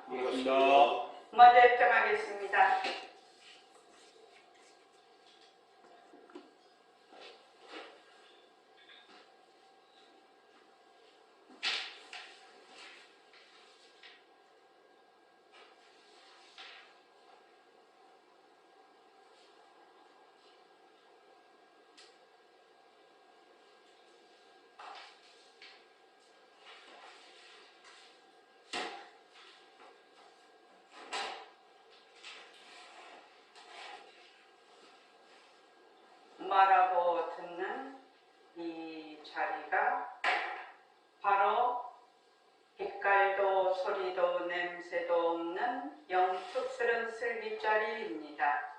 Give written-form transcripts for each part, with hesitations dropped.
반갑습니다. 먼저 입장하겠습니다. 말하고 듣는 이 자리가 바로 빛깔도 소리도 냄새도 없는 영특스런 슬깃자리입니다.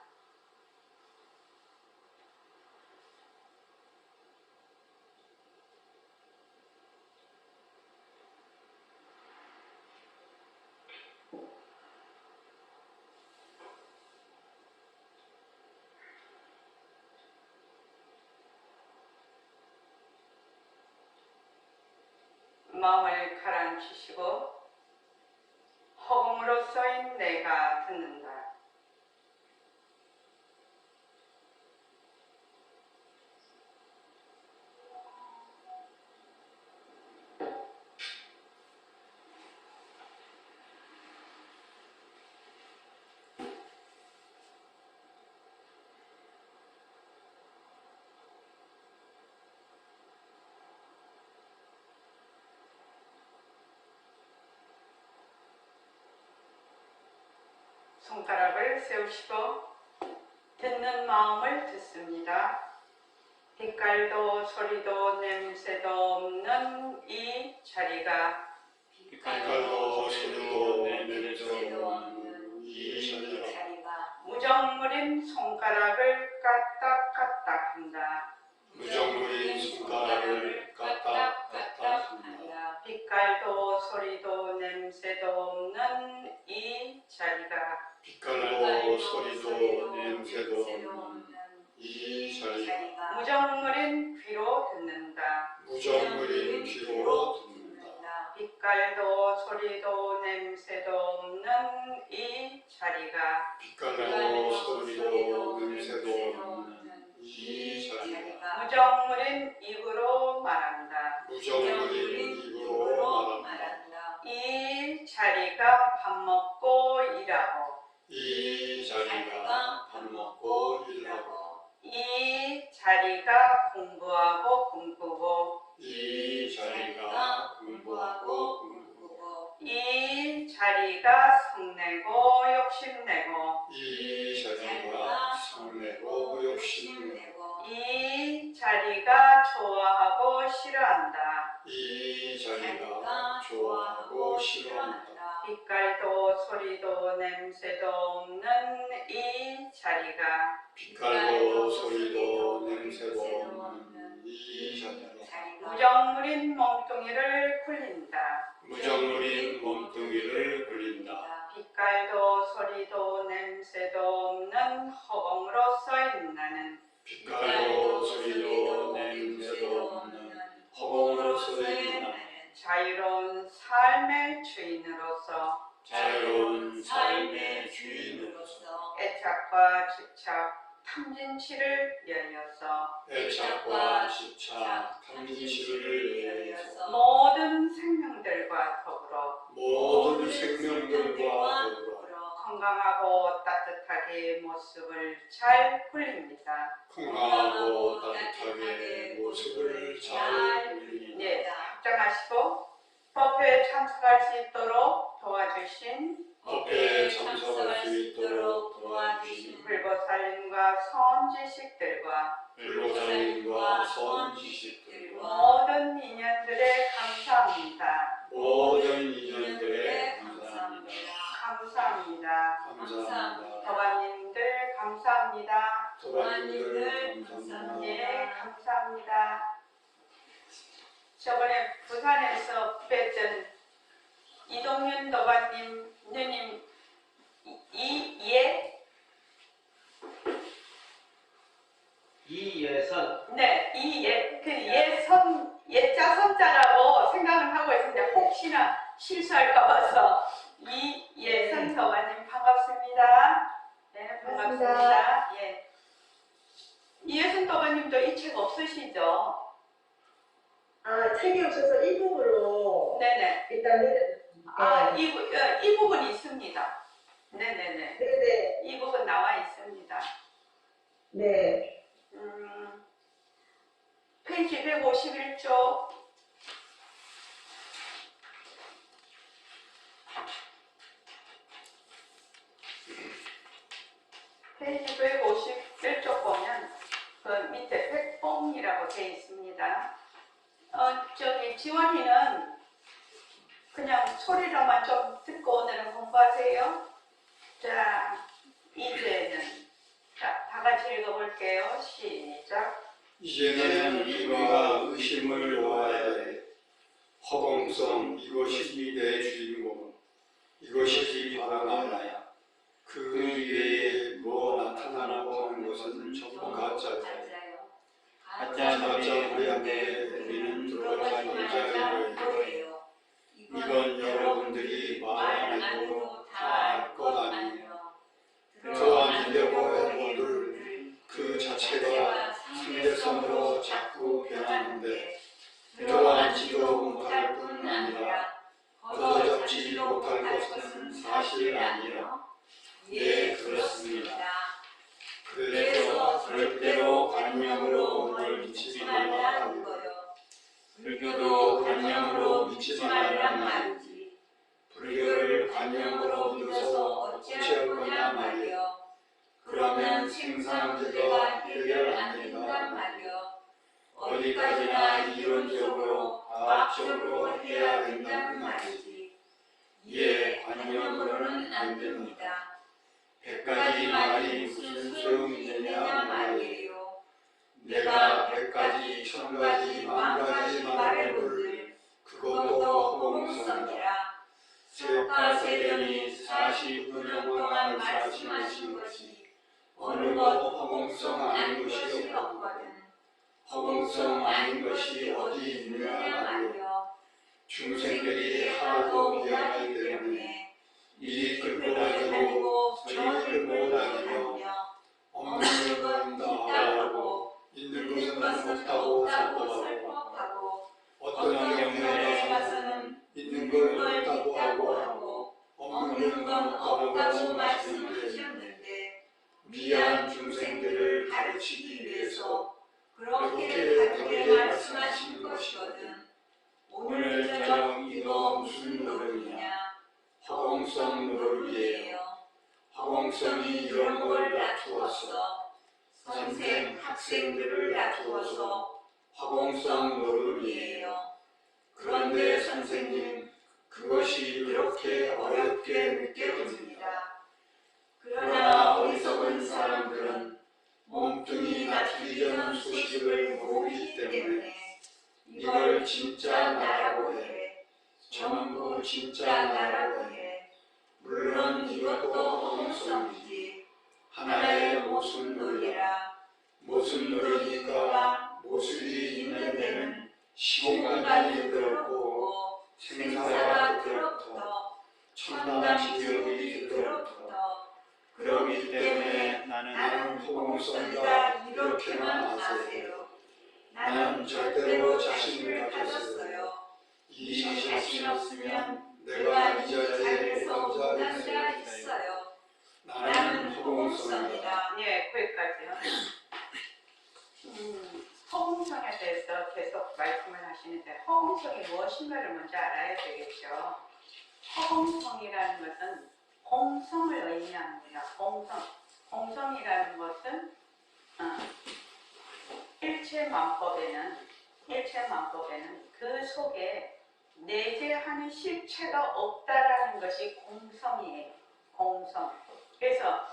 마음을 가라앉히시고 허공으로 써인 내가 듣는다. 손가락을 세우시고 듣는 마음을 듣습니다. 빛깔도 소리도 냄새도 없는 이 자리가 빛깔도 소리도 냄새도 없는 이 자리가 무정물인 손가락을 까딱까딱 한다. 무정물인 손가락을 까딱까딱 한다. 빛깔도 소리도 냄새도 없는 이 자리가 빛깔도 소리도 냄새도 없는 이 자리가 무정물인 귀로 듣는다. 무정물인 귀로 듣는다. 빛깔도 소리도 냄새도 없는 이 자리가 빛깔도 소리도 냄새도 없는 이 자리가 무정물인 입으로 말한다. 무정물인 입으로 말한다. 이 자리가 밥 먹고 일하고 이 자리가 밥 먹고 일하고 이 자리가 공부하고 꿈꾸고 이 자리가 공부하고 꿈꾸고 이 자리가 성내고 욕심내고 이 자리가 성내고 욕심내고 이 자리가 좋아하고 싫어한다. 이 자리가 좋아하고 싫어한다. 빛깔도 소리도 냄새도 없는 이 자리가 빛깔도 소리도 냄새도 없는 이 자리가 무정물인 몸뚱이를 굴린다. 무정물인 몸뚱이를 굴린다. 빛깔도 소리도 냄새도 없는 허공으로 써인 나는 빛깔도 소리도 냄새도 없는 허공으로 쏘인 나는 자유로운 삶의 주인으로서 자유로운 삶의 주인으로서 애착과 집착, 탐진치를 위하여서 애착과 집착, 탐진치를 위하여서 모든 생명들과 더불어 모든 생명들과 더불어 건강하고 따뜻하게 모습을 잘 굴립니다. 건강하고 따뜻하게 모습을 잘 굴립니다. 네, 합장하시고 법회에 참석할 수 있도록 도와주신 법회에 참석할 수 있도록 도와주신 불보살님과 선지식들과 불보살님과 선지식들과 모든 인연들에 감사합니다. 모든 인연들에 감사합니다. 감사합니다. 감사합니다. 도반님들 감사합니다. 도반님들 감사합니다. 예, 감사합니다. 저번에 부산에서 뵀던 이동윤 도반님, 누님, 이예선. 네, 예자 선자라고 생각은 하고 있는데 혹시나 실수할까 봐서 이예선 도반님 반갑습니다. 네, 반갑습니다. 예. 이예선 도반님도 이 책 없으시죠? 책이 없어서 이 부분으로 네네. 일단 이 부분 있습니다. 네네네. 네네. 이 부분 나와 있습니다. 네. 페이지 151쪽. 페이지 151쪽 보면 그 밑에 백봉이라고 되어 있습니다. 지원이는 그냥 소리로만 좀 듣고 오늘은 공부하세요. 자, 이제는 다 같이 읽어볼게요. 시작. 이제는 우리가 의심을 놓아야 해. 허공성 이것이 내 주인공. 이것이 바로 나야. 그 위에 뭐 나타나고 하는 것은 전부 가짜야. 가짜 우리 안에 우리는 들어가는 자예요. 이건 여러분들이 말 안 해도 다 알 것 아니에요. 들어가려고 해보들 그 자체가 상대성으로 자꾸 변하는데 들어가지도 못할 뿐 아니라 걷어잡지 못할 것은 사실 아니에요. 예, 그렇습니다. 그래서 절대로 관념으로 오늘 믿지 말라는 거요. 불교도 관념으로 믿지 말란 말이지. 불교를 관념으로 믿어서 어찌할 거냐 말이요. 그러면 생사문제가 해결 안 된단 말이요. 어디까지나 이론적으로 과학적으로 해야 된다는 말이지. 예, 관념으로는 안 됩니다. 100가지 말이 무슨 소용이 되냐 말이에요. 내가 100가지, 1000가지, 10,000가지 말해보들 그것도 허공성이라. 세파세련이 49년 동안 말씀하신 것이 어느 것 허공성 아닌 것이 없거든. 허공성 아닌 것이 어디 있느냐 말이요. 중생들이 하도 미안하기 때문에 이리 끌고 다니고 저리 끌고 다니며 없는 건 있다고 있는 것은 없다고 설법하고 어떤 경우에 가서는 있는 걸 있다고 하고 없는 건 없다고 말씀하셨는데 미안 중생들을 가르치기 위해서 그렇게 다르게 말씀하신 것이거든. 오늘 저녁 이거 무슨 노릇이냐? 허공성 노릇이에요. 허공성이 이런 걸 다투어서 선생, 학생들을 다투어서 허공성 노릇이에요. 그런데 선생님, 그것이 그렇게 어렵게 느껴집니다. 그러나 어리석은 사람들은 몸뚱이 낳기 전 소식을 모르기 때문에 이걸 진짜 나라고 해. 전부 진짜 나라고 해. 물론 이것도 허공성이지. 하나의 모순놀이라. 모순놀이니까 모순이 있는 데는 시공간이 더럽고 생사가 더럽고 천당 지옥이 더럽고 그러기 때문에 나는 허공성이다 이렇게만 아세요. 나는 절대로 자신을 가졌어요. 이 자신 없으면 내가 이 자리에 혼자 있어요. 나는 허공성이다. 네, 거기까지요. 허공성에 대해서 계속 말씀을 하시는데 허공성이 무엇인가를 먼저 알아야 되겠죠. 허공성이라는 것은 공성을 의미합니다. 공성이라는 것은 일체만법에는 그 속에 내재하는 실체가 없다라는 것이 공성이에요. 공성. 그래서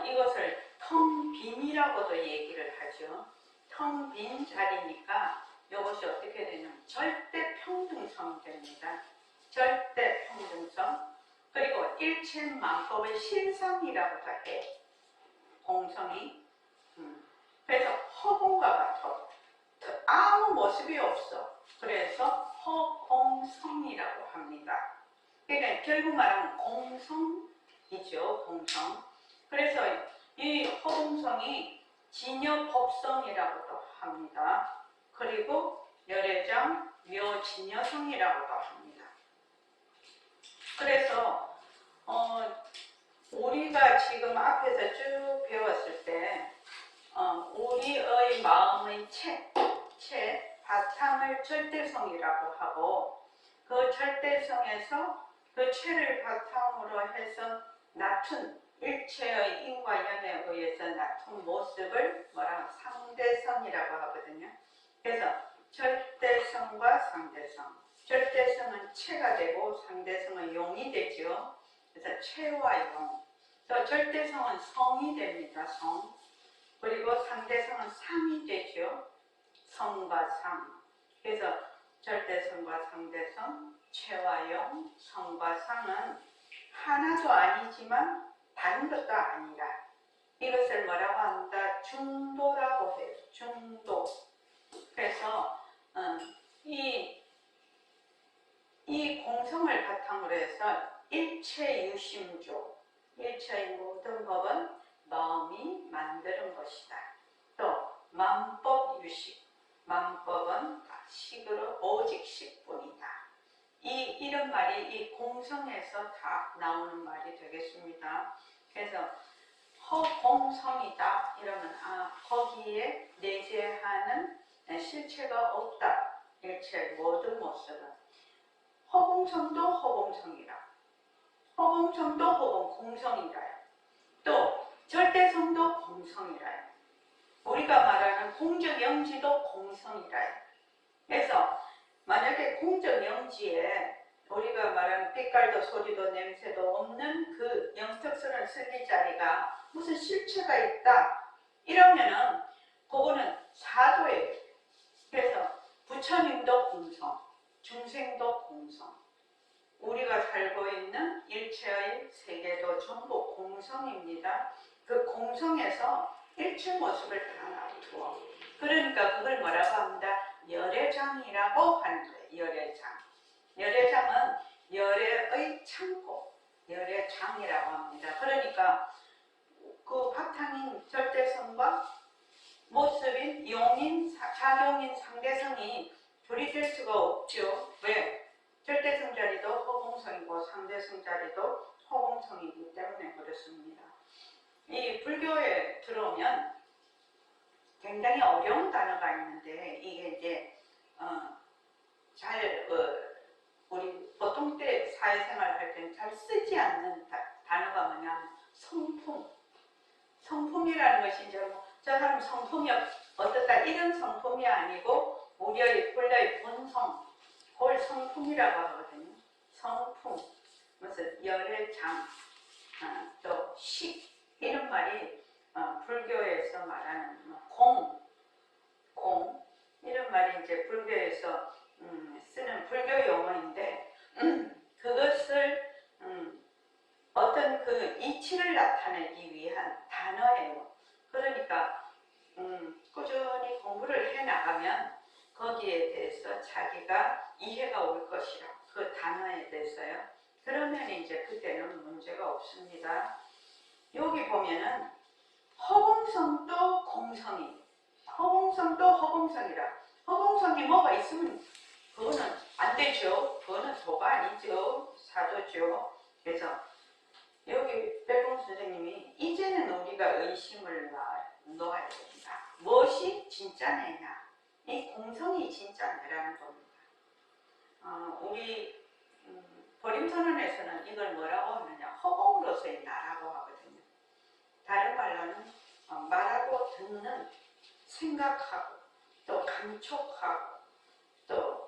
이것을 텅 빈이라고도 얘기를 하죠. 텅 빈 자리니까 이것이 어떻게 되냐면 절대 평등성 됩니다. 절대 평등성. 그리고 일체만법의 실상이라고도 해. 공성이. 그래서 허공과 같아. 아무 모습이 없어. 그래서 허공성이라고 합니다. 그러니까 결국 말하면 공성이죠. 공성. 그래서 이 허공성이 진여법성이라고도 합니다. 그리고 열애장, 묘진여성이라고도 합니다. 그래서 우리가 지금 앞에서 쭉 배웠을 때 우리의 마음의 채 바탕을 절대성이라고 하고 그 절대성에서 그 채를 바탕으로 해서 낮춘 일체의 인과 연에 의해서 낮춘 모습을 뭐라고 상대성이라고 하거든요. 그래서 절대성과 상대성. 절대성은 채가 되고 상대성은 용이 되죠. 그래서 채와 용. 또 절대성은 성이 됩니다. 성. 그리고 상대성은 상이 되죠. 성과 상. 그래서 절대성과 상대성, 채와 용, 성과 상은 하나도 아니지만 다른 것도 아니라 이것을 뭐라고 한다? 중도라고 해요. 중도. 그래서 이 공성을 바탕으로 해서 일체유심조, 일체의 모든 법은 마음이 만드는 것이다. 또 만법유식, 만법은 식으로 오직 식뿐이다. 이런 말이 이 공성에서 다 나오는 말이 되겠습니다. 그래서 허공성이다 이러면 거기에 내재하는 실체가 없다. 일체 모든 모습은 허공성도 허공성이라, 허공성도 허공공성이라요. 또 절대성도 공성이라요. 우리가 말하는 공적영지도 공성이라요. 그래서 만약에 공적영지에 우리가 말하는 빛깔도 소리도 냄새도 없는 그 영적스러운 슬기자리가 무슨 실체가 있다 이러면은 그거는 사도예요. 그래서 부처님도 공성, 중생도 공성, 우리가 살고 있는 일체의 세계도 전부 공성입니다. 그 공성에서 일체 모습을 다 놔두어. 그러니까 그걸 뭐라고 합니다? 열애장이라고 하는 거예요. 열애장. 열애장은 열애의 창고, 열애장이라고 합니다. 그러니까 그 바탕인 절대성과 모습인 용인, 작용인 상대성이 분리될 수가 없죠. 왜? 절대성 자리도 허공성이고 상대성 자리도 허공성이기 때문에 그렇습니다. 이 불교에 들어오면 굉장히 어려운 단어가 있는데 이게 이제 우리 보통 때 사회생활 할 때는 잘 쓰지 않는 단어가 뭐냐면 성품. 성품이라는 것이 이제 저 사람 성품이 어떻다 이런 성품이 아니고 우리의 본래의 본성, 그걸 성품이라고 하거든요. 성품, 무슨 열애장, 또 식 이런 말이 불교에서 말하는 공 이런 말이 이제 불교에서 쓰는 불교 용어인데 그것을 어떤 그 이치를 나타내기 위한 단어예요. 그러니까 꾸준히 공부를 해나가면 거기에 대해서 자기가 이해가 올 것이라 그 단어에 대해서요. 그러면 이제 그때는 문제가 없습니다. 여기 보면은 허공성도 공성이, 허공성도 허공성이라. 허공성이 뭐가 있으면 그거는 안 되죠. 그거는 도가 아니죠. 사도죠. 그래서 여기 백봉 선생님이 이제는 우리가 의심을 놓아야 됩니다. 무엇이 진짜내냐? 이 공성이 진짜내라는 겁니다. 우리 보림선언에서는 이걸 뭐라고 하느냐? 허공으로서의 나라고 하거든요. 다른 말로는 말하고 듣는, 생각하고 또 감촉하고 또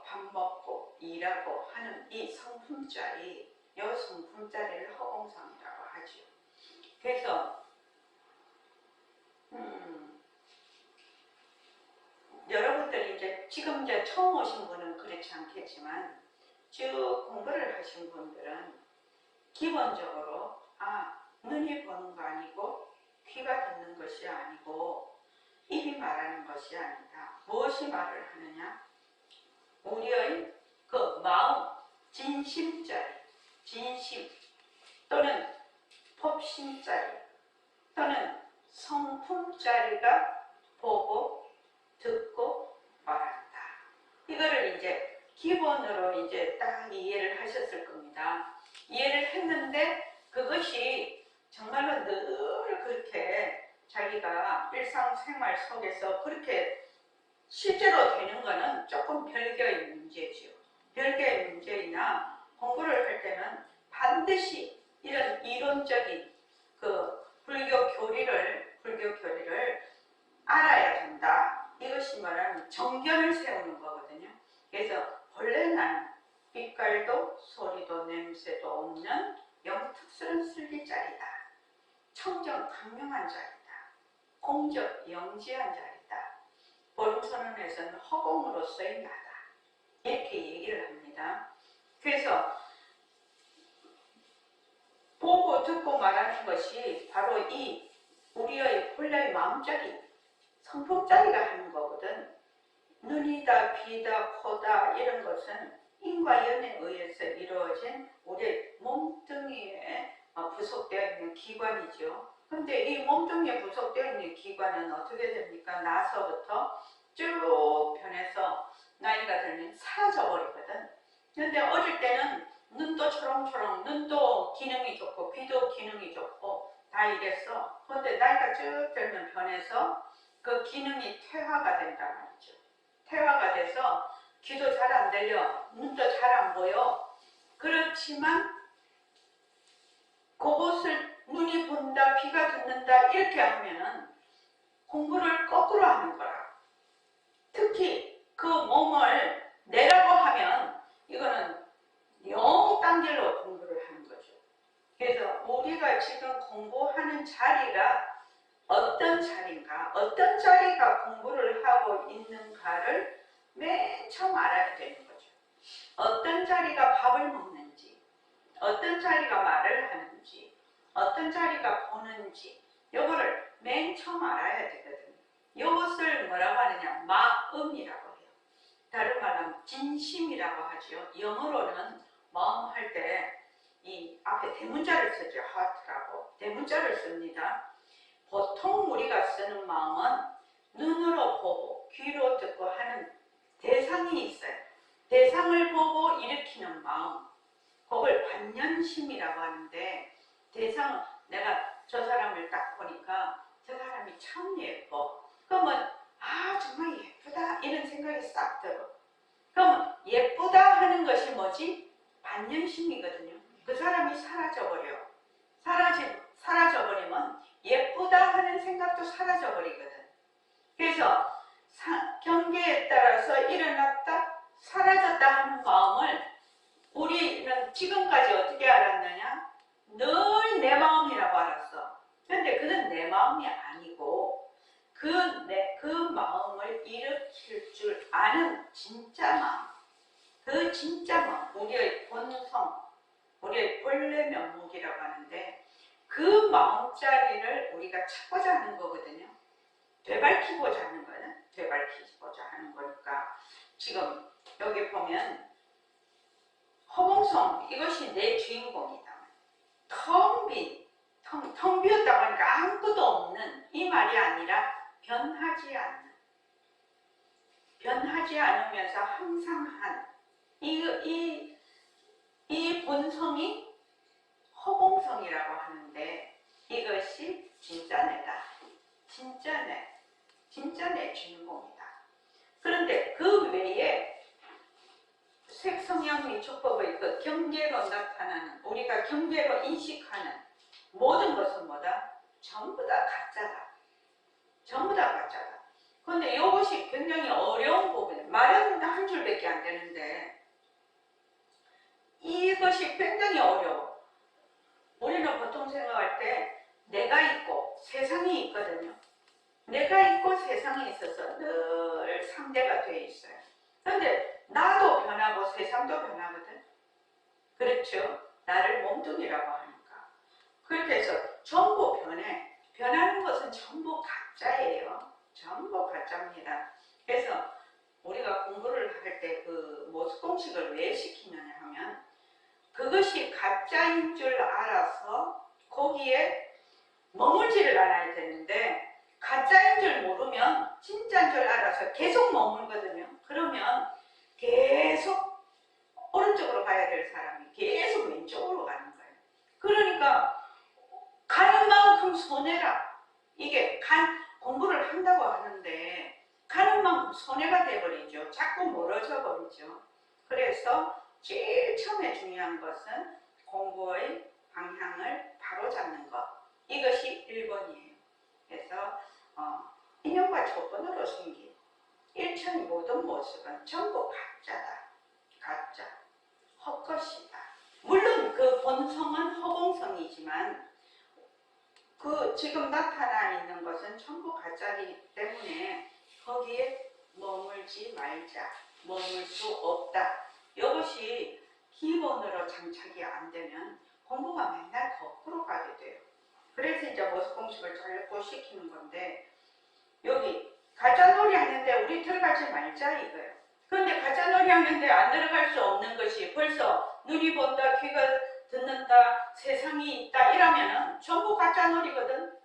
밥 먹고 일하고 하는 이 성품짜리, 이 성품짜리를 허공성이라고 하죠. 그래서 여러분들이 이제 지금 이제 처음 오신 분은 그렇지 않겠지만 쭉 공부를 하신 분들은 기본적으로 눈이 보는 거 아니고 귀가 듣는 것이 아니고 입이 말하는 것이 아니다. 무엇이 말을 하느냐? 우리의 그 마음, 진심짜리, 진심 또는 법심짜리 또는 성품짜리가 보고 듣고 말한다. 이거를 이제 기본으로 이제 딱 이해를 하셨을 겁니다. 이해를 했는데 그것이 정말로 늘 그렇게 자기가 일상생활 속에서 그렇게 실제로 되는 거는 조금 별개의 문제죠. 별개의 문제이나 공부를 할 때는 반드시 이런 이론적인 그 불교 교리를 알아야 된다. 이것이 말하는 정견을 세우는 거거든요. 그래서 본래 나는 빛깔도 소리도 냄새도 없는 영특스러운 슬기짜리다. 청정 강명한 자리다. 공적 영지한 자리다. 보름선언에서는 허공으로서의 나다. 이렇게 얘기를 합니다. 그래서 보고 듣고 말하는 것이 바로 이 우리의 본래의 마음짜리, 성품짜리가 하는 거거든. 눈이다, 귀다, 코다 이런 것은 인과 연에 의해서 이루어진 우리 몸뚱이에 부속되어 있는 기관이죠. 근데 이 몸뚱이에 부속되어 있는 기관은 어떻게 됩니까? 나서부터 쭉 변해서 나이가 들면 사라져 버리거든. 근데 어릴 때는 눈도 초롱초롱, 눈도 기능이 좋고 귀도 기능이 좋고 다 이랬어. 근데 나이가 쭉 들면 변해서 그 기능이 퇴화가 된단 말이죠. 퇴화가 돼서 귀도 잘 안 들려, 눈도 잘 안 보여. 그렇지만 그것을 눈이 본다, 귀가 듣는다 이렇게 하면은 공부를 거꾸로 하는 거라. 특히 그 몸을 내라고 하면 이거는 영 딴 길로 공부를 하는 거죠. 그래서 우리가 지금 공부하는 자리가 어떤 자리인가, 어떤 자리가 공부를 하고 있는가를 맨 처음 알아야 되는 거죠. 어떤 자리가 밥을 먹는지, 어떤 자리가 말을 하는지, 어떤 자리가 보는지 이거를 맨 처음 알아야 되거든요. 이것을 뭐라고 하느냐, 마음이라고 해요. 다른 말로 진심이라고 하죠. 영어로는 마음 할 때 이 앞에 대문자를 쓰죠. heart라고 대문자를 씁니다. 보통 우리가 쓰는 마음은 눈으로 보고 귀로 듣고 하는 대상이 있어요. 대상을 보고 일으키는 마음, 그걸 관념심이라고 하는데, 대상, 내가 저 사람을 딱 보니까 저 사람이 참 예뻐. 그러면 아 정말 예쁘다 이런 생각이 싹 들어. 그러면 예쁘다 하는 것이 뭐지? 관념심이거든요. 그 사람이 사라져버려. 사라져버리면 예쁘다 하는 생각도 사라져버리거든. 그래서 경계에 따라서 일어났다 사라졌다 하는 마음을 우리는 지금까지 어떻게 알았느냐? 늘 내 마음이라고 알았어. 그런데 그건 내 마음이 아니고 그 마음을 일으킬 줄 아는 진짜 마음, 그 진짜 마음, 우리의 본성, 우리의 본래 면목이라고 하는데 그 마음자리를 우리가 찾고자 하는 거거든요. 되밟히고자 하는 거는 되밟히고자 하는 거니까 지금 여기 보면 허공성, 이것이 내 주인공이다. 텅 비었다고 하니까 아무것도 없는 이 말이 아니라 변하지 않으면서 항상 한 이 본성이 허공성이라고 하는데 이것이 진짜 내다. 진짜 내 주인공이다. 그런데 그 외에 색성향미촉법의 그 경계로 나타나는, 우리가 경계로 인식하는 모든 것은 뭐다? 전부 다 가짜다. 전부 다 가짜다. 그런데 이것이 굉장히 어려운 부분이에요. 말은 한 줄밖에 안 되는데 이것이 굉장히 어려워. 우리는 보통 생각할 때 내가 있고 세상이 있거든요. 내가 있고 세상이 있어서 늘 상대가 돼 있어요. 그런데 나도 변하고 세상도 변하거든. 그렇죠? 나를 몸뚱이라고 하니까. 그렇게 해서 전부 변해. 변하는 것은 전부 가짜예요. 전부 가짜입니다. 그래서 우리가 공부를 할 때 그 모습공식을 왜 시키느냐 하면 그것이 가짜인 줄 알아서 거기에 머물지를 않아야 되는데 가짜인 줄 모르면 진짜인 줄 알아서 계속 머물거든요. 그러면 계속 오른쪽으로 가야 될 사람이 계속 왼쪽으로 가는 거예요. 그러니까 가는 만큼 손해라. 이게 공부를 한다고 하는데 가는 만큼 손해가 돼버리죠. 자꾸 멀어져 버리죠. 그래서 제일 처음에 중요한 것은 공부의 방향을 바로잡는 것. 이것이 1번이에요. 그래서 인연과 조건으로 생긴 일천이 모든 모습은 전부 가짜다. 가짜. 헛것이다. 물론 그 본성은 허공성이지만 그 지금 나타나 있는 것은 전부 가짜이기 때문에 거기에 머물지 말자. 머물 수 없다. 이것이 기본으로 장착이 안 되면 공부가 맨날 거꾸로 가게 돼요. 그래서 이제 모습공식을 자꾸 시키는 건데 여기 가짜놀이 하는데 우리 들어가지 말자 이거예요. 그런데 가짜놀이 하는데 안 들어갈 수 없는 것이 벌써 눈이 본다, 귀가 듣는다, 세상이 있다 이러면은 전부 가짜놀이거든.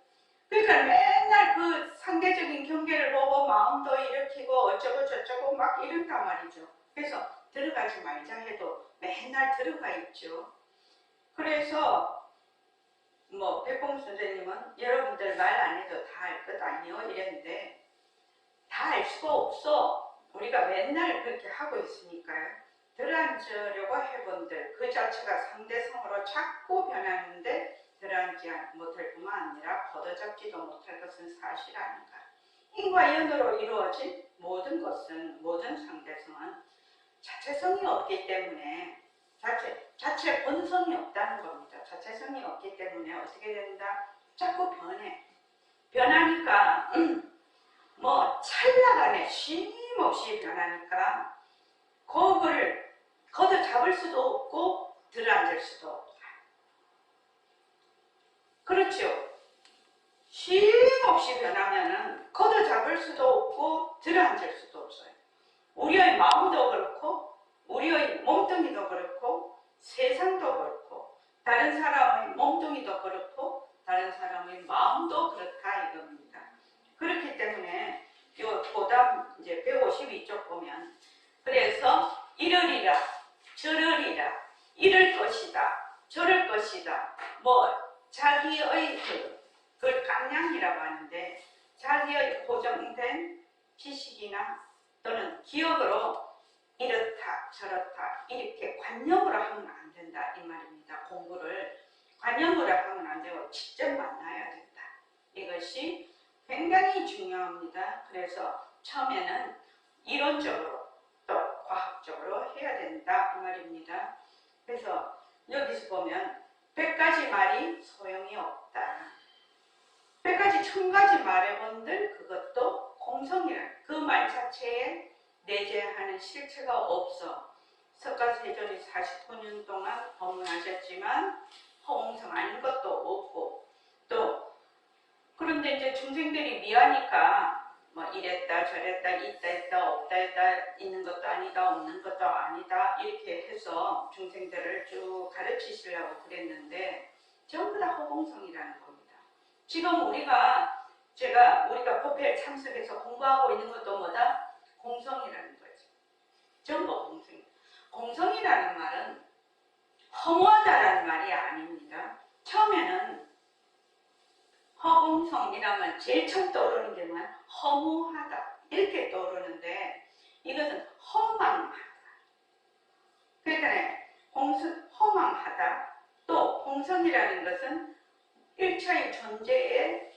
그러니까 맨날 그 상대적인 경계를 보고 마음도 일으키고 어쩌고 저쩌고 막 이런단 말이죠. 그래서 들어가지 말자 해도 맨날 들어가 있죠. 그래서 뭐 백봉 선생님은 여러분들 말 안 해도 다 알 것 아니요 이랬는데 다 알 수가 없어. 우리가 맨날 그렇게 하고 있으니까요. 들어앉으려고 해본들 그 자체가 상대성으로 자꾸 변하는데 들어앉지 못할 뿐만 아니라 걷어잡지도 못할 것은 사실 아닌가. 인과 연으로 이루어진 모든 것은, 모든 상대성은 자체성이 없기 때문에 자체 본성이 없다는 겁니다. 자체성이 없기 때문에 어떻게 된다? 자꾸 변해. 변하니까 뭐 찰나간에 쉼없이 변하니까 그거를 걷어잡을 수도 없고 들어앉을 수도 없다. 그렇죠. 쉼없이 변하면은 걷어잡을 수도 없고 들어앉을 수도 없어요. 우리의 마음도 그렇고 우리의 몸뚱이도 그렇고 세상도 그렇고 다른 사람의 몸뚱이도 그렇고 다른 사람의 마음도 그렇다 이겁니다. 그렇기 때문에 요 보담 이제 152쪽 보면 그래서 이러리라 저러리라 이럴 것이다 저럴 것이다 뭐 자기의 그걸 깜냥이라고 하는데 자기의 고정된 지식이나 또는 기억으로 이렇다 저렇다 이렇게 관념으로 하면 안 된다 이 말입니다. 공부를 관념으로 하면 안 되고 직접 만나야 된다. 이것이 굉장히 중요합니다. 그래서 처음에는 이론적으로 또 과학적으로 해야 된다 이 말입니다. 그래서 여기서 보면 100가지 말이 소용이 없다. 100가지 1000가지 말해본들 그것도 공성이라 그 말 자체에 내재하는 실체가 없어. 석가세존이 49년 동안 법문하셨지만 허공성 아닌 것도 없고 또 그런데 이제 중생들이 미하니까 뭐 이랬다 저랬다 있다 없다 있는 것도 아니다 없는 것도 아니다 이렇게 해서 중생들을 쭉 가르치시려고 그랬는데 전부 다 허공성이라는 겁니다. 지금 우리가 법회에 참석해서 공부하고 있는 것도 뭐다? 공성이라는 거죠. 전부 공성. 공성이라는 말은 허무하다라는 말이 아닙니다. 처음에는 허공성이라면 제일 처음 떠오르는 게 뭐야? 허무하다 이렇게 떠오르는데 이것은 허망하다. 그러니까 허망하다. 또 공성이라는 것은 일체의 존재에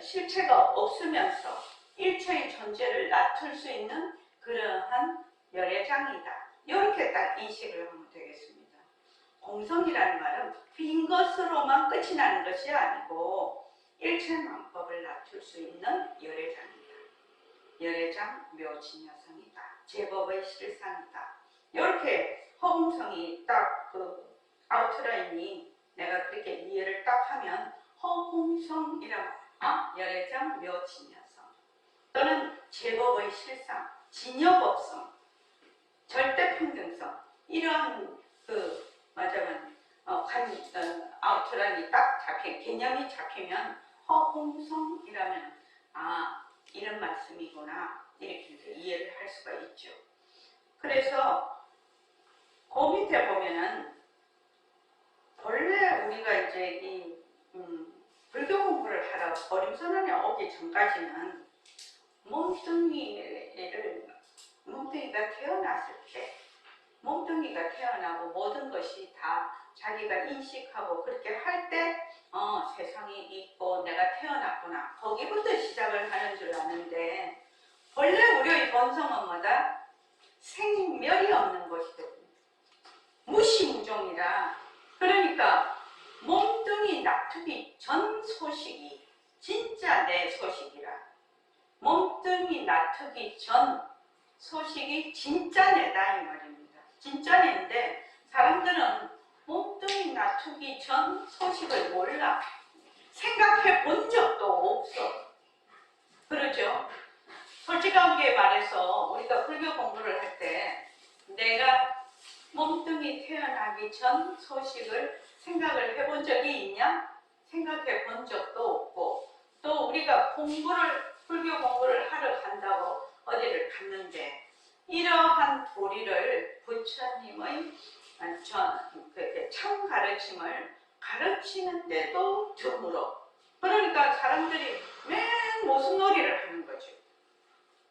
실체가 없으면서 일체의 존재를 낮출 수 있는 그러한 열애장이다. 이렇게 딱 인식을 하면 되겠습니다. 공성이라는 말은 빈 것으로만 끝이 나는 것이 아니고 일체만법을 낮출 수 있는 열애장이다. 열애장 묘진여성이다. 제법의 실상이다. 이렇게 허공성이 딱 그 아웃라인이 내가 그렇게 이해를 딱 하면 허공성이라고 열애장 묘진여성 또는 제법의 실상 진여법성, 절대평등성 이러한 그 말하자면 아우트라인이 딱 개념이 잡히면 허공성이라면 이런 말씀이구나 이렇게 이제 이해를 할 수가 있죠. 그래서 그 밑에 보면은 본래 우리가 이제 이 불교 공부를 하러 어림선언에 오기 전까지는 몸뚱이가 태어났을 때 몸뚱이가 태어나고 모든 것이 다 자기가 인식하고 그렇게 할 때 세상이 있고 내가 태어났구나 거기부터 시작을 하는 줄 아는데 원래 우리의 본성은 뭐다? 생멸이 없는 것이거든요. 무시무종이라 그러니까 몸뚱이 놔두기 전 소식이 진짜 내 소식이라 몸뚱이 놔두기 전 소식이 진짜 내다 이 말입니다. 진짜 내인데 사람들은 몸뚱이 놔두기 전 소식을 몰라. 생각해 본 적도 없어. 그렇죠? 솔직하게 말해서 우리가 불교 공부를 할 때 내가 몸뚱이 태어나기 전 소식을 생각을 해본 적이 있냐? 생각해 본 적도 없고 또 우리가 불교 공부를 하러 간다고 어디를 갔는데 이러한 도리를 부처님의 참 가르침을 가르치는데도 드물어. 그러니까 사람들이 맨 모순놀이를 하는 거죠.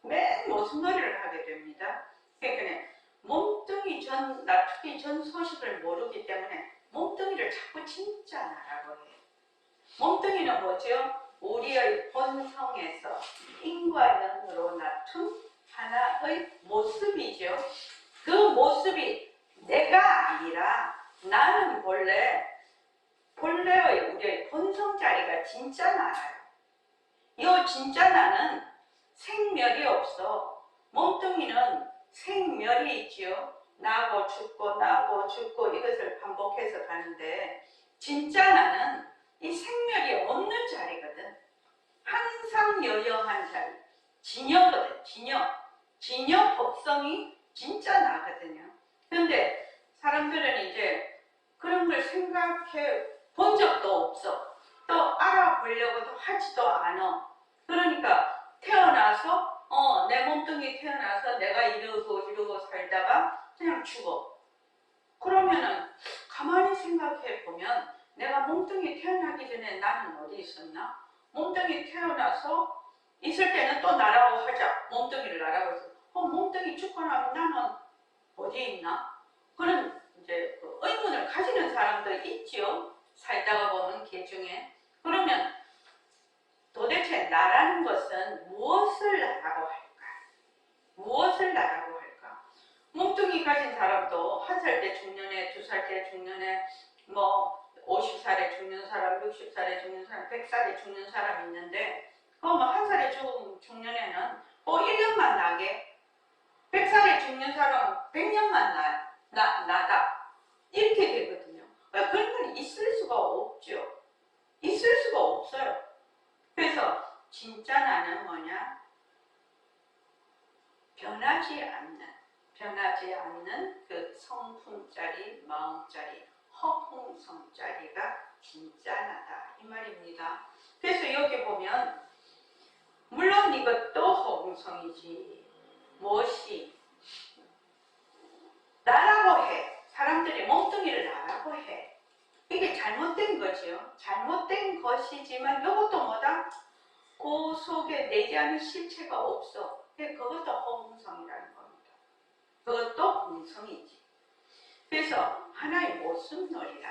맨 모순놀이를 하게 됩니다. 그러니까 몸뚱이 놔두기 전 소식을 모르기 때문에 몸뚱이를 자꾸 진짜 나라고 해. 몸뚱이는 뭐죠? 우리의 본성에서 인과 연으로 낳은 하나의 모습이죠. 그 모습이 내가 아니라 나는 본래의 우리의 본성 자리가 진짜 나라요. 이 진짜 나는 생멸이 없어. 몸뚱이는 생멸이 있지요. 나고 죽고 이것을 반복해서 가는데 진짜 나는 이 생멸이 없는 자리거든. 항상 여여한 자리. 진여거든. 진여 법성이 진짜 나거든요. 근데 사람들은 이제 그런 걸 생각해 본 적도 없어. 또 알아보려고도 하지도 않아. 그러니까 태어나서 내 몸뚱이 태어나서 내가 이러고 살다가 그냥 죽어. 그러면은 가만히 생각해 보면 내가 몸뚱이 태어나기 전에 나는 어디 있었나? 몸뚱이 태어나서 있을 때는 또 나라고 하자. 몸뚱이를 나라고 해서 몸뚱이 죽고 나면 나는 어디 있나? 그런 이제 그 의문을 가지는 사람도 있지요. 살다가 보면 개 중에. 그러면 도대체 나라는 것은 무엇을 나라고 할까? 무엇을 나라고 할까? 몸뚱이 가진 사람도 1살 때 중년에, 2살 때 중년에, 50살에 죽는 사람, 60살에 죽는 사람, 100살에 죽는 사람 있는데, 1살에 죽은 중년에는 1년만 나게, 100살에 죽는 사람은 100년만 나다. 이렇게 되거든요. 그런 건 있을 수가 없죠. 있을 수가 없어요. 그래서 진짜 나는 뭐냐? 변하지 않는 그 성품짜리, 마음짜리, 허공성짜리가 진짜 나다 이 말입니다. 그래서 여기 보면 물론 이것도 허공성이지. 무엇이 나라고 해. 사람들이 몸뚱이를 나라고 해. 이게 잘못된 거죠. 잘못된 것이지만 이것도 뭐다? 그 속에 내재하는 실체가 없어. 그것도 허공성이라는 겁니다. 그것도 공성이지. 그래서 하나의 모습놀이라.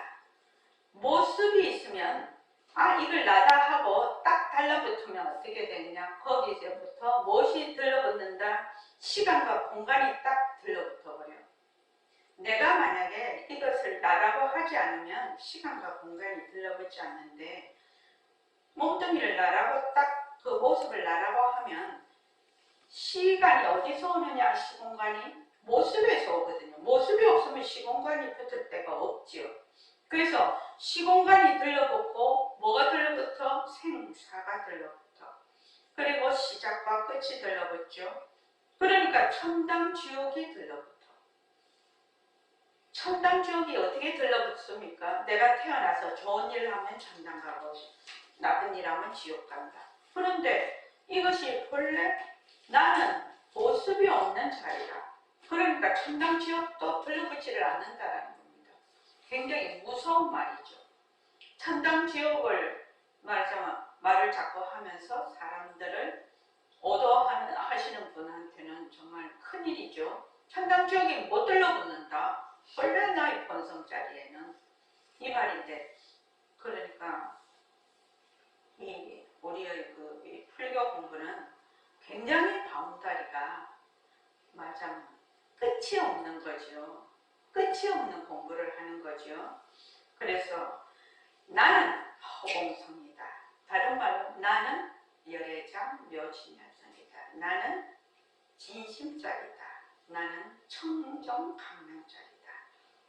모습이 있으면 이걸 나다 하고 딱 달라붙으면 어떻게 되느냐? 거기서부터 무엇이 들러붙는다? 시간과 공간이 딱 들러붙어 버려. 내가 만약에 이것을 나라고 하지 않으면 시간과 공간이 들러붙지 않는데 몸뚱이를 나라고 딱 그 모습을 나라고 하면 시간이 어디서 오느냐? 시공간이 모습에서 오거든요. 모습이 없으면 시공간이 붙을 데가 없지요. 그래서 시공간이 들러붙고 뭐가 들러붙어? 생사가 들러붙어. 그리고 시작과 끝이 들러붙죠. 그러니까 그러니까 천당 지옥이 들러붙어. 천당 지옥이 어떻게 들러붙습니까? 내가 태어나서 좋은 일 하면 천당 가고 나쁜 일 하면 지옥 간다. 그런데 이것이 본래 나는 보습이 없는 자리라. 그러니까 천당 지옥도 들러붙지를 않는다라는 겁니다. 굉장히 무서운 말이죠. 천당 지옥을 말하자면 말을 자꾸 하면서 사람들을 오도하시는 분한테는 정말 큰일이죠. 천당 지옥이 못 들러붙는다. 원래 나의 본성 자리에는 이 말인데, 그러니까 우리의 이 불교 공부는 굉장히 바운다리가 말하자면 끝이 없는 거죠. 끝이 없는 공부를 하는 거죠. 그래서 나는 허공성이다. 다른 말로 나는 열애장 묘진열성이다. 나는 진심자리다. 나는 청정강명자리다.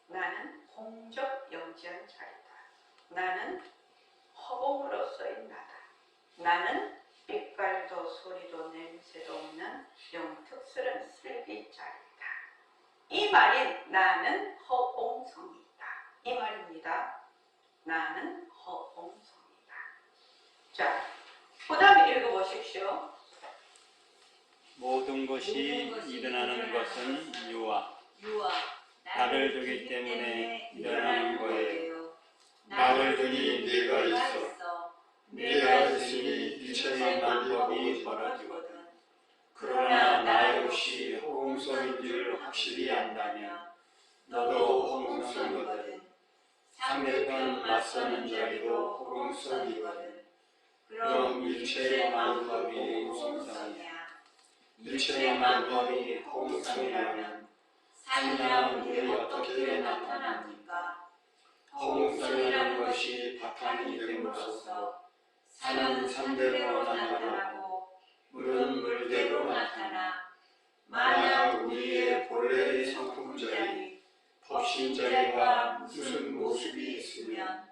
나는 공적 영지한자리다. 나는 허공으로서의 나다. 나는 빛깔도 소리도 냄새도 없는 영특스런 슬기자리다. 이 말인 나는 허공성이다. 이 말입니다. 나는 허공성이다. 자, 그 다음에 읽어보십시오. 모든 것이 일어나는 것은 유와 나를 두기 때문에 일어나는 거예요. 나를 두니 네가 있어. 네가 있으니 일체의 방법이 벌어지거든. 그러나 나 역시 허공성인 줄 확실히 안다면 너도 허공성이거든. 상대편 맞서는 자리도 허공성이거든. 그럼 일체의 방법이 허공성이야. 일체의 방법이 허공성이라면 삶이란 어떻게 나타납니까? 허공성이라는 것이 바탕이 됨으로써 산은 산대로 나타나고 물은 물대로 나타나 만약 우리의 본래의 성품자리, 법신자리가 무슨 모습이 있으면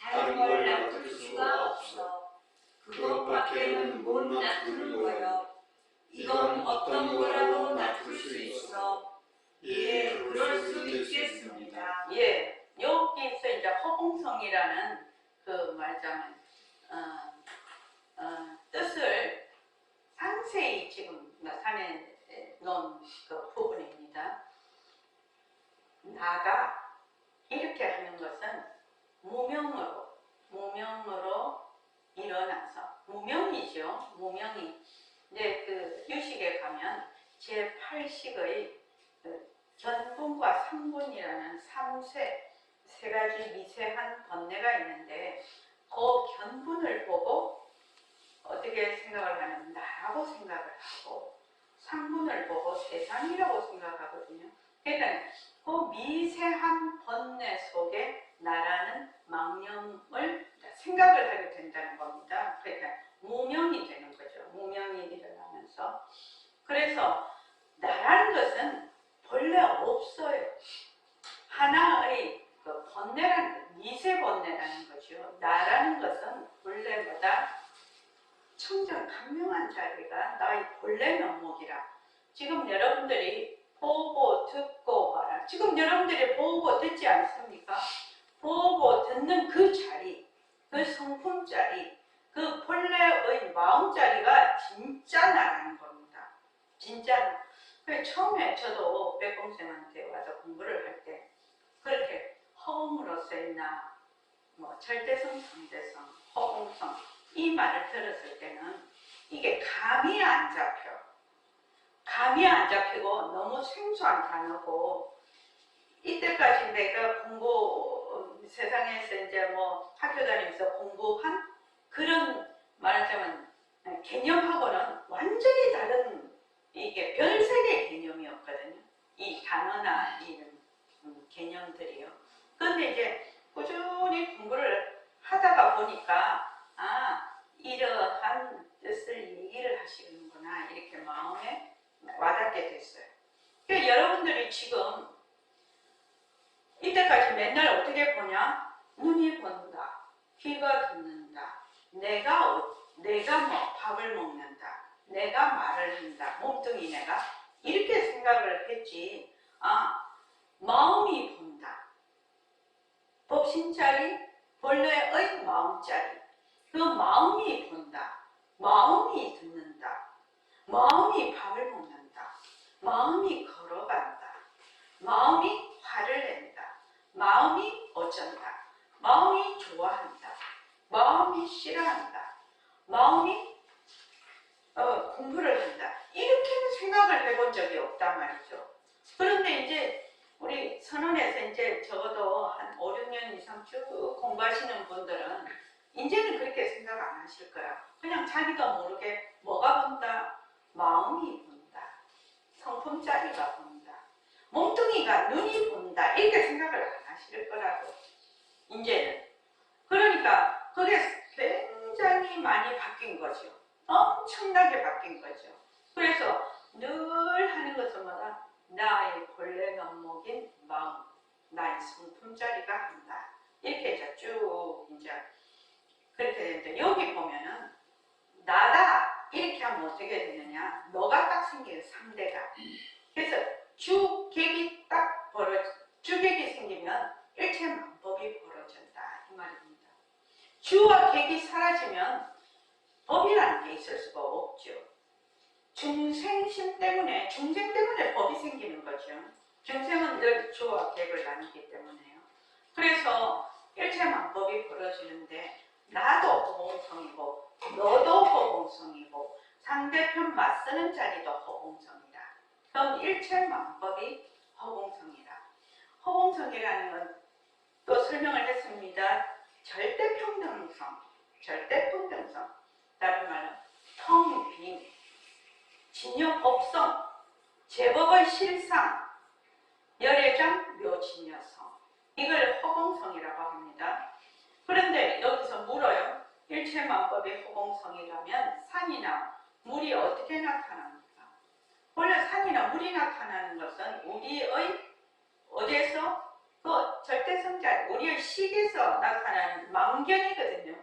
다른 걸 놔둘 수가 없어. 그것밖에는 못 놔두는 거요. 이건 어떤 거라도 놔둘 수 있어. 예, 그럴 수 있겠습니다. 예, 여기서 이제 허공성이라는 그 말하자면 뜻을 상세히 지금 나타내 놓은 그 부분입니다. 나가 이렇게 하는 것은 무명으로 일어나서 무명이죠. 무명이 이제 그 유식에 가면 제8식의 견분과 상분이라는 세 가지 미세한 번뇌가 있는데 그 견분을 보고 어떻게 생각을 하냐면 나라고 생각을 하고 상분을 보고 세상이라고 생각하거든요. 그러니까 그 미세한 번뇌 속에 나라는 망념을 생각을 하게 된다는 겁니다. 그러니까 무명이 되는 거죠. 무명이 일어나면서. 그래서 나라는 것은 본래 없어요. 하나의 그 번뇌라는 미세 번뇌라는 거죠. 나라는 것은 본래보다 청정 강명한 자리가 나의 본래 면목이라. 지금 여러분들이 보고 듣고 말하. 지금 여러분들이 보고 듣지 않습니까? 보고 듣는 그 자리, 그 성품 자리, 그 본래의 마음 자리가 진짜 나라는 겁니다. 진짜. 처음에 저도 백공생한테 와서 공부를 할 때 그렇게 허공으로서의 나, 절대성, 상대성, 허공성 이 말을 들었을 때는 이게 감이 안 잡혀. 감이 안 잡히고 너무 생소한 단어고 이때까지 내가 세상에서 이제 학교 다니면서 공부한 그런 말하자면 개념하고는 완전히 다른 이게 별세계 개념이었거든요. 이 단어나 이런 개념들이요. 그런데 이제 꾸준히 공부를 하다가 보니까 이러한 뜻을 얘기를 하시는구나 이렇게 마음에 와닿게 됐어요. 그러니까 여러분들이 지금 이때까지 맨날 어떻게 보냐? 눈이 본다, 귀가 듣는다, 내가 밥을 먹는다, 내가 말을 한다, 몸뚱이 내가 이렇게 생각을 했지. 마음이 본다. 법신자리, 본래의 마음자리. 그 마음이 본다. 마음이 듣는다. 마음이 밥을 먹는다. 마음이 걸어간다. 마음이 화를 낸다. 마음이 어쩐다. 마음이 좋아한다. 마음이 싫어한다. 마음이 공부를 한다. 이렇게는 생각을 해본 적이 없단 말이죠. 그런데 이제 우리 선언에서 이제 적어도 한 5, 6년 이상 쭉 공부하시는 분들은 이제는 그렇게 생각 안 하실 거야. 그냥 자기도 모르게 뭐가 본다? 마음이 본다. 성품자리가 본다. 몸뚱이가 눈이 본다. 이렇게 생각을 안 하실 거라고. 이제는. 그러니까 그게 굉장히 많이 바뀐 거죠. 엄청나게 바뀐 거죠. 그래서 늘 하는 것은 뭐다? 나의 본래 면목인 마음, 나의 성품자리가 한다. 이렇게 이제 쭉 이제 그렇게 되는데 여기 보면은 나다 이렇게 하면 어떻게 되느냐? 너가 딱 생기는 3대가. 그래서 주객이 딱 주객이 생기면 일체만법이 벌어진다 이 말입니다. 주와 객이 사라지면 법이라는 게 있을 수가 없죠. 중생심 때문에, 중생 때문에 법이 생기는 거죠. 중생은 늘 주와 객을 나누기 때문에요. 그래서 일체만법이 벌어지는데 나도 허공성이고 너도 허공성이고 상대편 맞서는 자리도 허공성이다. 그럼 일체만법이 허공성이다. 허공성이라는 건 또 설명을 했습니다. 절대평등성, 절대평등성. 다른 말로 텅빈, 진여법성, 제법의 실상, 열애장, 묘진여성. 이걸 허공성이라고 합니다. 그런데 여기서 물어요. 일체만법의 허공성이라면 산이나 물이 어떻게 나타납니까? 원래 산이나 물이 나타나는 것은 우리의 어디에서? 그 절대성자, 우리의 식에서 나타나는 망견이거든요.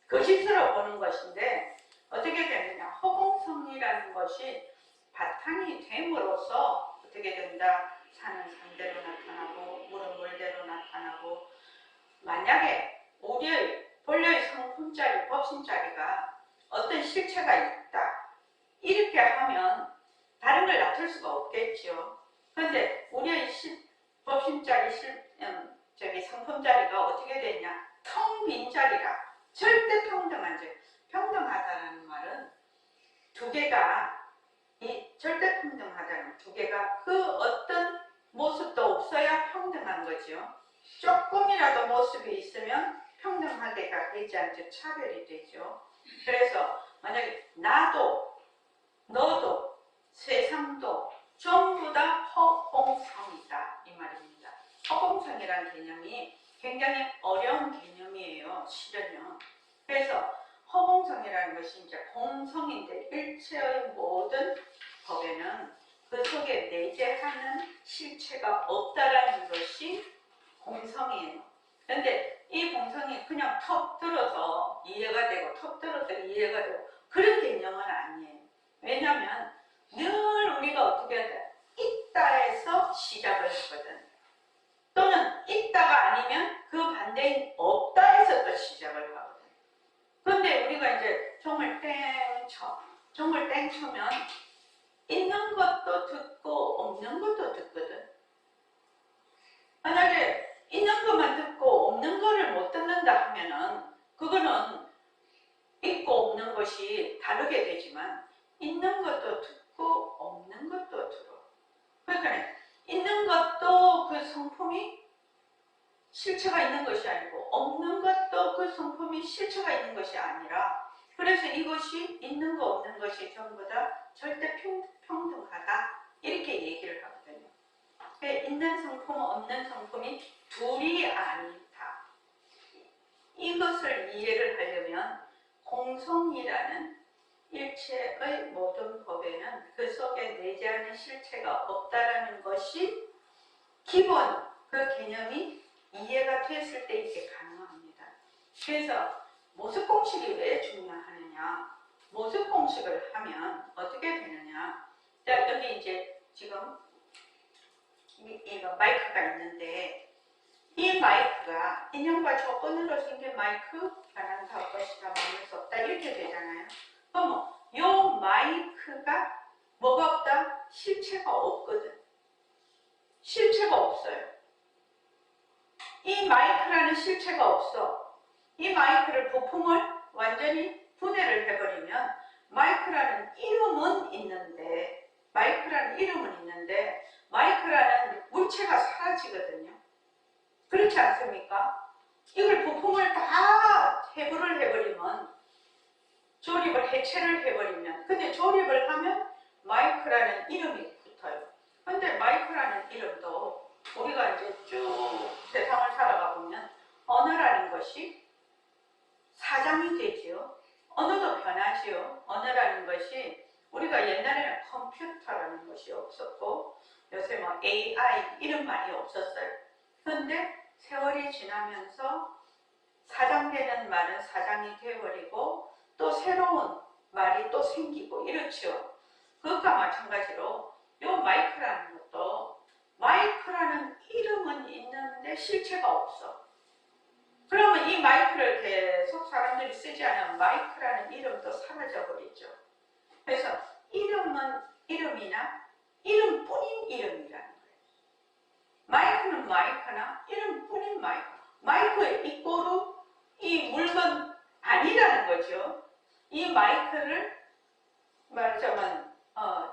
거짓으로 보는 것인데 어떻게 되느냐? 허공성이라는 것이 바탕이 됨으로써 어떻게 된다? 산은 산대로 나타나고 물은 물대로 나타나고 만약에 우리의 본래의 성품자리, 법신자리가 어떤 실체가 있다. 이렇게 하면 다른 걸 놔둘 수가 없겠죠. 그런데 우리의 법신자리, 성품자리가 어떻게 되냐? 텅 빈 자리라. 절대 평등한 자리. 평등하다는 말은 두 개가, 이 절대 평등하다는 두 개가 그 어떤 모습도 없어야 평등한 거죠. 조금이라도 모습이 있으면 평등하게가 되지 않죠. 차별이 되죠. 그래서 만약에 나도, 너도, 세상도 전부 다 허공성이다 이 말입니다. 허공성이라는 개념이 굉장히 어려운 개념이에요. 실은요. 그래서 허공성이라는 것이 이제 공성인데 일체의 모든 법에는 그 속에 내재하는 실체가 없다라는 것이 공성이에요. 그런데 이 공성이 그냥 턱 들어서 이해가 되고 턱 들어서 이해가 되고 그런 개념은 아니에요. 왜냐하면 늘 우리가 어떻게 해야 돼? 있다에서 시작을 하거든. 또는 있다가 아니면 그 반대인 없다에서 또 시작을 하거든. 그런데 우리가 이제 종을 땡 쳐. 종을 땡 쳐면 있는 것도 듣고 없는 것도 듣거든. 만약에 있는 것만 듣고 없는 거를 못 듣는다 하면은 그거는 있고 없는 것이 다르게 되지만 있는 것도 듣고 없는 것도 들어. 그러니까 있는 것도 그 성품이 실체가 있는 것이 아니고 없는 것도 그 성품이 실체가 있는 것이 아니라 그래서 이것이 있는 거 없는 것이 전부 다 절대 평등하다 이렇게 얘기를 하거든요. 있는 성품 없는 성품이 둘이 아니다. 이것을 이해를 하려면 공성이라는 일체의 모든 법에는 그 속에 내재하는 실체가 없다라는 것이 기본 그 개념이 이해가 됐을 때 이게 가능합니다. 그래서 모습 공식이 왜 중요하느냐? 모습 공식을 하면 어떻게 되느냐? 자, 여기 이제 지금 이거 마이크가 있는데 이 마이크가 인형과 조건으로 생긴 마이크 변한다고 것이다 막을 수 없다 이렇게 되잖아요. 그럼 이 마이크가 뭐가 없다? 실체가 없거든. 실체가 없어요. 이 마이크라는 실체가 없어. 이 마이크를 부품을 완전히 분해를 해버리면 마이크라는 이름은 있는데 마이크라는 물체가 사라지거든요. 그렇지 않습니까? 이걸 부품을 다 해부를 해버리면 조립을 해체를 해버리면 근데 조립을 하면 마이크라는 이름이 붙어요. 근데 마이크라는 이름도 우리가 이제 쭉 세상을 살아가 보면 언어라는 것이 사장이 되지요. 언어도 변하지요. 언어라는 것이 우리가 옛날에는 컴퓨터라는 것이 없었고 요새 뭐 AI 이런 말이 없었어요. 그런데 세월이 지나면서 사장되는 말은 사장이 되어버리고 또 새로운 말이 또 생기고 이렇죠. 그것과 마찬가지로 이 마이크라는 것도 마이크라는 이름은 있는데 실체가 없어. 그러면 이 마이크를 계속 사람들이 쓰지 않으면 마이크라는 이름도 사라져버리죠. 그래서 이름은 이름이나 이름뿐인 이름이라는 거예요. 마이크는 마이크나 이름뿐인 마이크. 마이크의 이꼬르 이 물건 아니라는 거죠. 이 마이크를 말하자면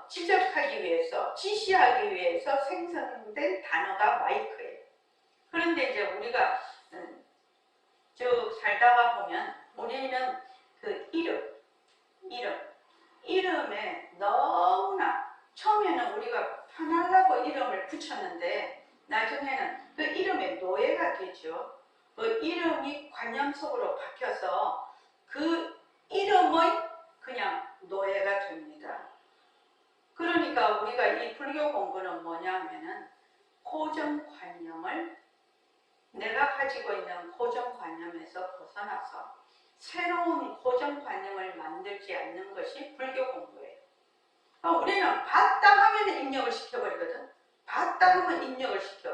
지적하기 위해서, 지시하기 위해서 생성된 단어가 마이크예요. 그런데 이제 우리가 쭉 살다가 보면 우리는 그 이름에 너무나 처음에는 우리가 편하려고 이름을 붙였는데 나중에는 그 이름에 노예가 되죠. 그 이름이 관념 속으로 박혀서 그 이름의 그냥 노예가 됩니다. 그러니까 우리가 이 불교 공부는 뭐냐면은 고정관념을 내가 가지고 있는 고정관념에서 벗어나서 새로운 고정관념을 만들지 않는 것이 불교 공부예요. 우리는 봤다 하면 입력을 시켜버리거든. 봤다 하면 입력을 시켜.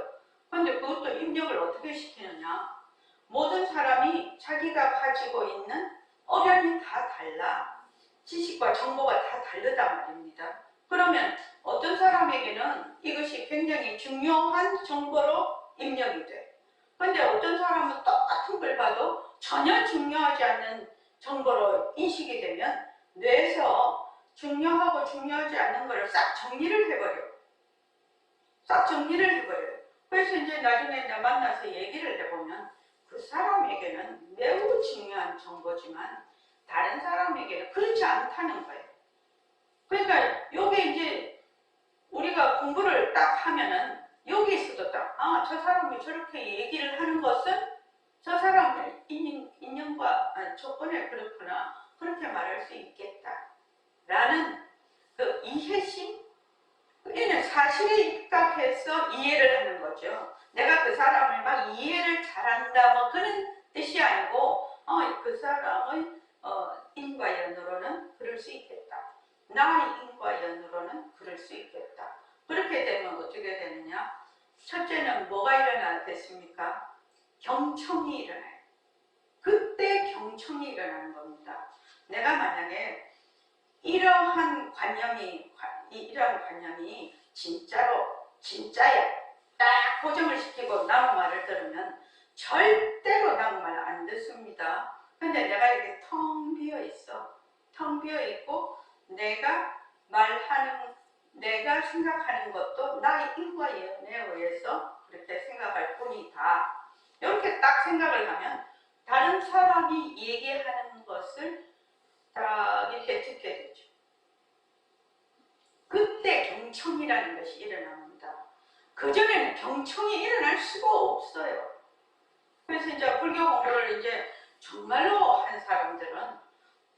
그런데 그것도 입력을 어떻게 시키느냐. 모든 사람이 자기가 가지고 있는 어련이 다 달라. 지식과 정보가 다 다르단 말입니다. 그러면 어떤 사람에게는 이것이 굉장히 중요한 정보로 입력이 돼. 그런데 어떤 사람은 똑같은 걸 봐도 전혀 중요하지 않는 정보로 인식이 되면 뇌에서 중요하고 중요하지 않는 것을 싹 정리를 해버려요. 그래서 이제 나중에 만나서 얘기를 해보면 그 사람에게는 매우 중요한 정보지만 다른 사람에게는 그렇지 않다는 거예요. 그러니까 요게 이제 우리가 공부를 딱 하면은 여기에서도 딱 저 사람이 저렇게 얘기를 하는 것은 저 사람의 인연과 조건에 그렇구나 그렇게 말할 수 있겠다 라는 그 이해심 얘는 사실에 입각해서 이해를 하는 거죠. 내가 그 사람을 막 이해를 잘한다 뭐 그런 뜻이 아니고 그 사람의 인과 연으로는 그럴 수 있겠다. 나의 인과 연으로는 그럴 수 있겠다. 그렇게 되면 어떻게 되느냐? 첫째는 뭐가 일어나겠습니까? 경청이 일어나요. 그때 경청이 일어나는 겁니다. 내가 만약에 이러한 관념이 진짜야 딱 고정을 시키고 남 말을 들으면 절대로 남 말 안 듣습니다. 근데 내가 이렇게 텅 비어 있고 내가 생각하는 것도 나의 인과연에 의해서 그렇게 생각할 뿐이다. 이렇게 딱 생각을 하면 다른 사람이 얘기하는 것을 딱 이렇게 듣게 되죠. 그때 경청이라는 것이 일어납니다. 그전에는 경청이 일어날 수가 없어요. 그래서 이제 불교 공부를 이제 정말로 한 사람들은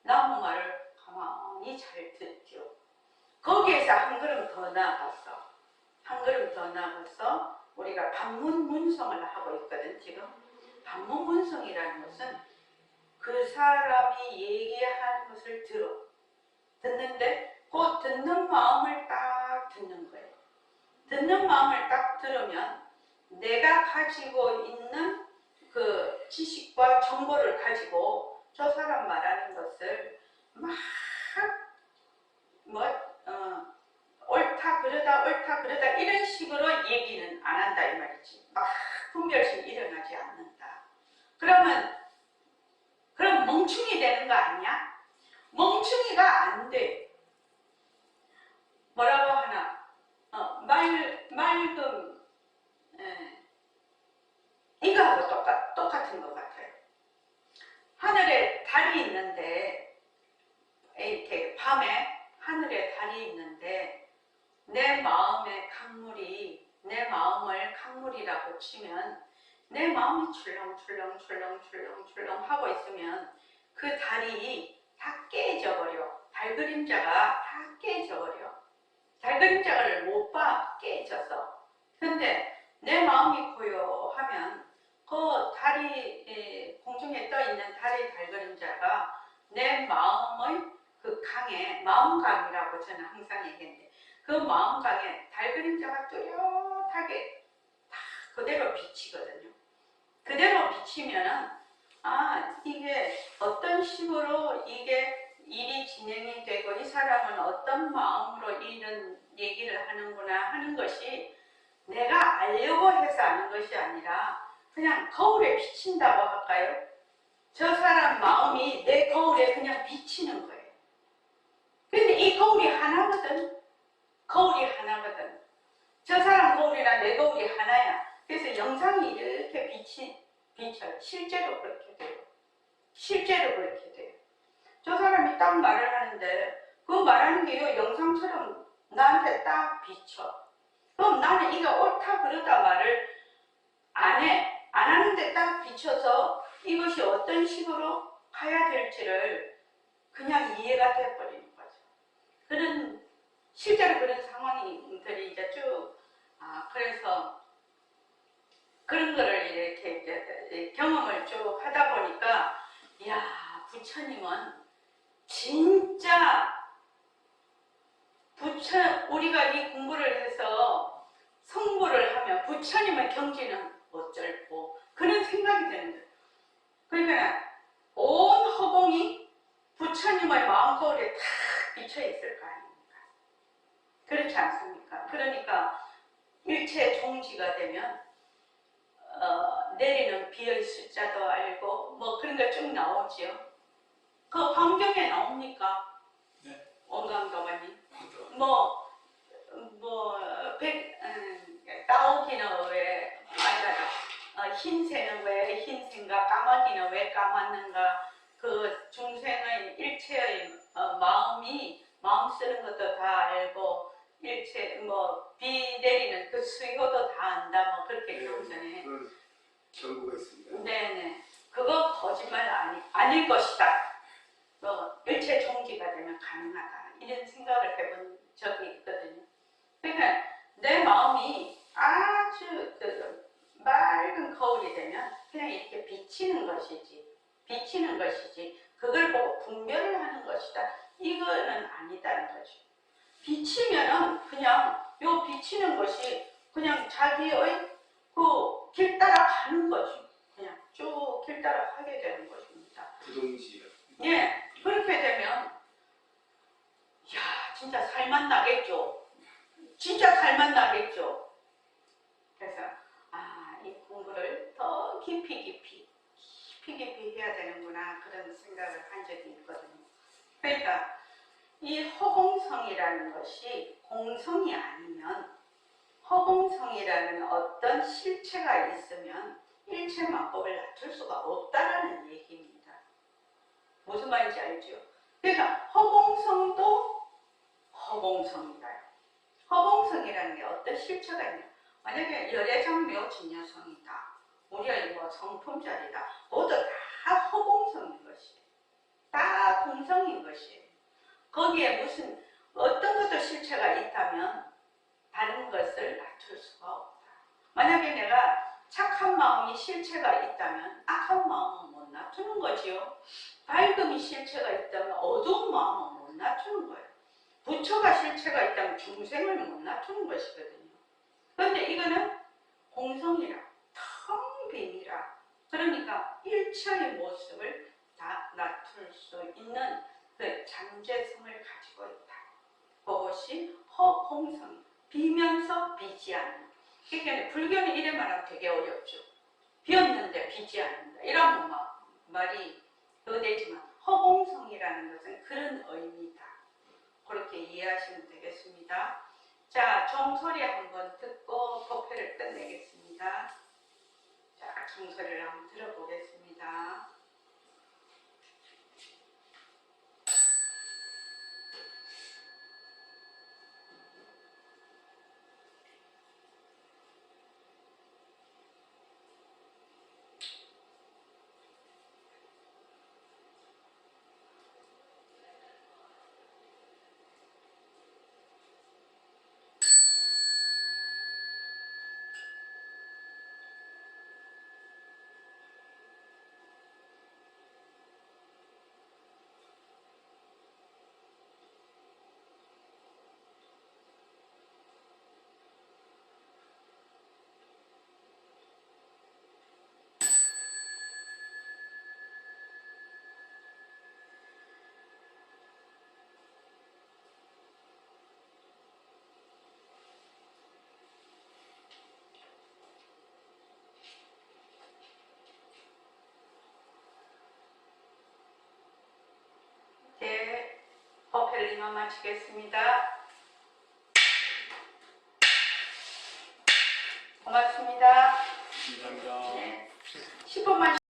남 말을 가만히 잘 듣죠. 거기에서 한 걸음 더 나아가서 우리가 반문문성을 하고 있거든. 지금 반문문성이라는 것은 그 사람이 얘기하는 것을 듣는데 그 듣는 마음을 딱 듣는 거예요. 듣는 마음을 딱 들으면 내가 가지고 있는 그 지식과 정보를 가지고 저 사람 말하는 것을 막 옳다 그러다 이런 식으로 얘기는 안 한다 이 말이지. 막 분별심이 일어나지 않는다. 그럼 멍충이 되는 거 아니야? 멍충이가 안 돼. 뭐라고 하나? 맑음, 이거하고 똑같은 것 같아요. 하늘에 달이 있는데, 이렇게 밤에 하늘에 달이 있는데, 내 마음의 강물이, 내 마음을 강물이라고 치면, 내 마음이 출렁출렁 하고 있으면, 그 달이 다 깨져버려. 달 그림자가 다 깨져버려. 달 그림자를 못 봐, 깨져서. 근데 내 마음이 고요하면 그 달이 공중에 떠 있는 달의 달 그림자가 내 마음의 그 강에, 마음강이라고 저는 항상 얘기했는데, 그 마음강에 달 그림자가 뚜렷하게 다 그대로 비치거든요. 그대로 비치면은 이게 어떤 식으로 이게 일이 진행이 되고 이 사람은 어떤 마음으로 이런 얘기를 하는구나 하는 것이 내가 알려고 해서 아는 것이 아니라 그냥 거울에 비친다고 할까요? 저 사람 마음이 내 거울에 그냥 비치는 거예요. 근데 이 거울이 하나거든. 거울이 하나거든. 저 사람 거울이나 내 거울이 하나야. 그래서 영상이 이렇게 비쳐요. 실제로 그렇게 돼요. 실제로 그렇게 돼요. 저 사람이 딱 말을 하는데 그 말하는 게 이 영상처럼 나한테 딱 비쳐. 그럼 나는 이게 옳다 그러다 말을 안 해. 안 하는데 딱 비춰서 이것이 어떤 식으로 가야 될지를 그냥 이해가 돼버리는 거죠. 실제로 그런 상황들이 이제 쭉, 그래서 그런 거를 이렇게 이제 경험을 쭉 하다 보니까, 이야, 부처님은 진짜 우리가 이 공부를 해서 성불을 하면 부처님의 경지는 어쩔고 그런 생각이 드는 거예요. 그러니까 온 허공이 부처님의 마음 거울에 탁 비쳐 있을 거 아닙니까? 그렇지 않습니까? 그러니까 일체 종지가 되면 내리는 비의 숫자도 알고 뭐 그런 거 쭉 나오죠. 그 환경에 나옵니까? 네. 원광도가님. 따오기는 왜 흰새는 왜 흰새인가, 까마귀는 왜 까맣는가, 그 중생의 일체의 마음 쓰는 것도 다 알고, 일체 비 내리는 그 수요도 다 안다, 그렇게 경전에. 정보가 있습니다. 네네. 그거 거짓말 아닐 것이다. 일체 종지가 되면 가능하다. 이런 생각을 해본 적이 있거든요. 그러니까 내 마음이 아주 맑은 거울이 되면 그냥 이렇게 비치는 것이지. 그걸 보고 분별을 하는 것이다. 이거는 아니다는 거죠. 비치면은 그냥 요 비치는 것이 그냥 자기의 그 길 따라 가는 거죠. 그냥 쭉 길 따라 가게 되는 것입니다. 부동지요. 예, 그렇게 되면 야, 진짜 살만 나겠죠. 그래서 이 공부를 더 깊이 해야 되는구나 그런 생각을 한 적이 있거든요. 그러니까 이 허공성이라는 것이 공성이 아니면, 허공성이라는 어떤 실체가 있으면 일체 만법을 낮출 수가 없다라는 얘기입니다. 무슨 말인지 알죠? 그러니까 허공성도 허공성이다. 허공성이라는 게 어떤 실체가 있냐? 만약에 열애장묘 진여성이다. 우리의 성품자리다. 모두 다 허공성인 것이에요. 다 공성인 것이에요. 거기에 무슨 어떤 것도 실체가 있다면 다른 것을 낮출 수가 없다. 만약에 내가 착한 마음이 실체가 있다면 악한 마음은 못 낮추는 거지요. 밝음이 실체가 있다면 어두운 마음은 못 낮추는 거예요. 부처가 실체가 있다면 중생을 못 낮추는 것이거든요. 그런데 이거는 공성이라, 텅 빈이라, 그러니까 일체의 모습을 다 낮출 수 있는 그 잠재성을 가지고 있다. 그것이 허공성, 비면서 비지 않는. 그러니까 불교는 이래 말하면 되게 어렵죠. 비었는데 비지 않는다. 이러면 막 말이 되지만 허공성이라는 것은 그런 의미다. 그렇게 이해하시면 되겠습니다. 자, 종소리 한번 듣고 법회를 끝내겠습니다. 자, 종소리를 한번 들어보겠습니다. 네, 법회를 이만 마치겠습니다. 고맙습니다. 감사합니다. 네, 10분만